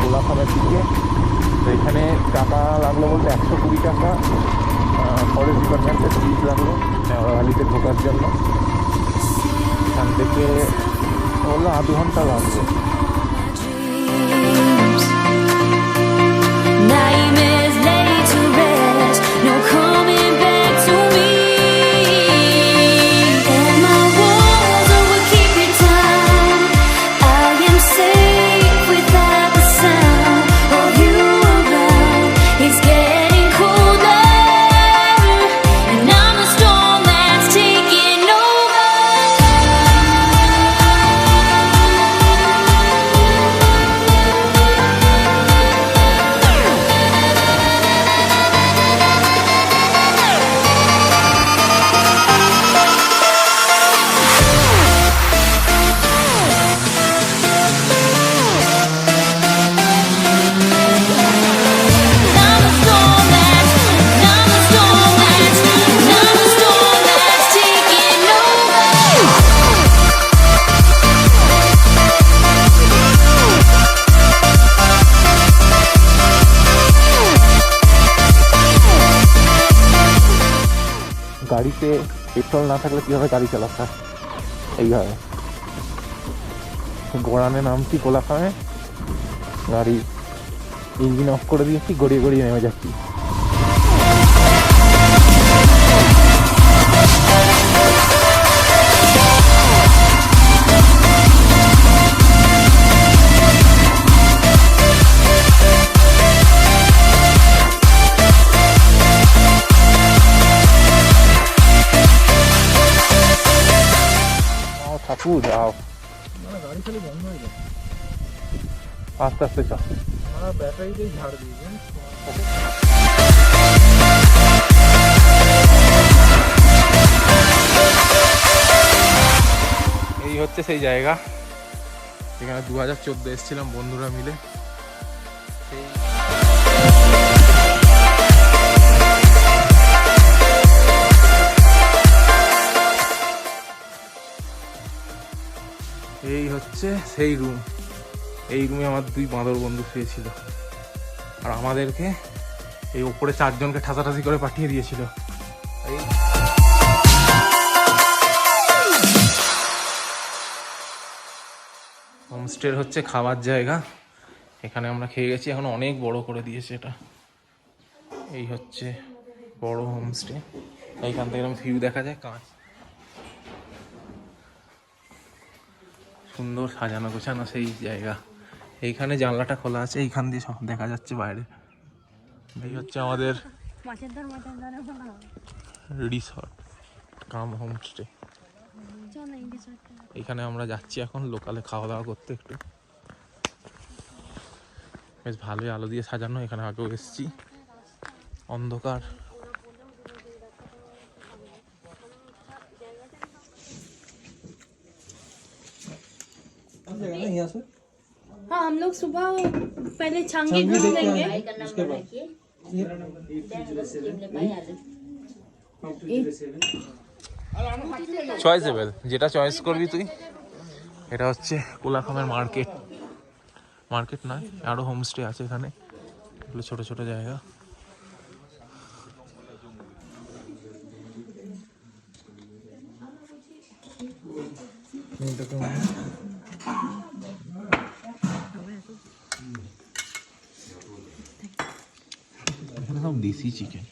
কোলাখামের দিকে। তো এখানে টাকা লাগলো বলতে 120 টাকা ফরেস্ট ডিপার্টমেন্টের ফিজ লাগলো নেওড়া ভ্যালিতে ঢোকার জন্য। এখান থেকে বললো আধ ঘন্টা লাগবে। গাড়িতে পেট্রোল না থাকলে কীভাবে গাড়ি চালাতে হয়, এইভাবে গোড়ানে নামছি কোলাখামে, গাড়ি ইঞ্জিন অফ করে দিয়েছি, গড়িয়ে গড়িয়ে নেমে যাচ্ছি। যাও গাড়ি খালি বন্ধ হয়ে যায়, আস্তে আস্তে চল। ব্যাটারিতেই ঝাড় দিয়েছেন। এই হচ্ছে সেই জায়গা যেখানে 2014 এসেছিলাম বন্ধুরা মিলে। এই হচ্ছে সেই রুম। এই রুমে আমার 2 বাঁদর বন্ধু শুয়েছিল, আর আমাদেরকে এই ওপরে 4 জনকে ঠাসাঠাসি করে পাঠিয়ে দিয়েছিল। এই হোমস্টের হচ্ছে খাবার জায়গা, এখানে আমরা খেয়ে গেছি, এখন অনেক বড় করে দিয়েছে এটা। এই হচ্ছে বড় হোমস্টে, এইখান থেকে এরকম ভিউ দেখা যায়, কাঁচ সুন্দর সাজানো গোছানো সেই জায়গা। এইখানে জানলাটা খোলা আছে, এইখান দিয়ে সব দেখা যাচ্ছে বাইরে। এই হচ্ছে আমাদের রিসর্ট কাম হোমস্টে। এখানে আমরা যাচ্ছি এখন লোকালে খাওয়া দাওয়া করতে। একটু বেশ ভালোই আলো দিয়ে সাজানো, এখানে আগেও এসেছি। অন্ধকার। हाँ हम लोग सुबह पहले छांगी घूमेंगे। চয়েসেবল, যেটা চয়েস করবি তুই। এটা হচ্ছে কোলাখামের মার্কেট। মার্কেট নয়, আরও হোমস্টে আছে এখানে, এগুলো ছোটো ছোটো জায়গা। এখানে সব দেশি চিকেন।